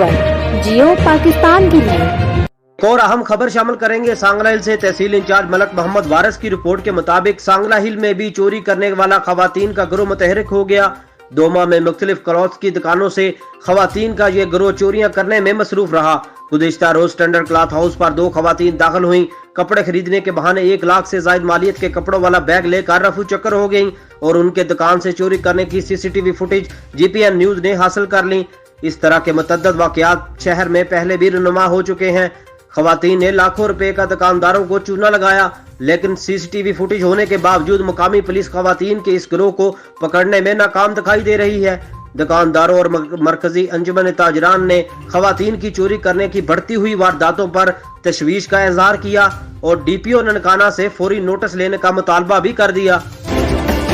खबर जियो पाकिस्तान की है। एक और अहम खबर शामिल करेंगे सांगला हिल से। तहसील इंचार्ज मलक मोहम्मद वारिस की रिपोर्ट के मुताबिक सांगला हिल में भी चोरी करने वाला खवातीन का गिरोह मुतहरिक हो गया। दोमा में मुख्तलिफ क्लॉथ्स की दुकानों से खवातीन का ये गिरोह चोरियां करने में मसरूफ रहा। गुज़िश्ता रोज स्टैंडर्ड क्लॉथ हाउस पर 2 खवातीन दाखिल हुई। कपड़े खरीदने के बहाने 1 लाख से ज्यादा मालियत के कपड़ों वाला बैग लेकर रफू चक्कर हो गयी और उनके दुकान से चोरी करने की सीसीटीवी फुटेज जीपीएन न्यूज ने हासिल कर ली। इस तरह के मुतअद्दिद वाक़यात शहर में पहले भी रुनुमा हो चुके हैं। खवातीन ने लाखों रुपए का दुकानदारों को चूना लगाया, लेकिन सीसीटीवी फुटेज होने के बावजूद मुकामी पुलिस खवातीन के इस गिरोह को पकड़ने में नाकाम दिखाई दे रही है। दुकानदारों और मरकजी अंजुमन ताजरान ने खवातीन की चोरी करने की बढ़ती हुई वारदातों पर तशवीश का इजहार किया और डीपीओ ननकाना से फौरी नोटिस लेने का मुतालबा भी कर दिया।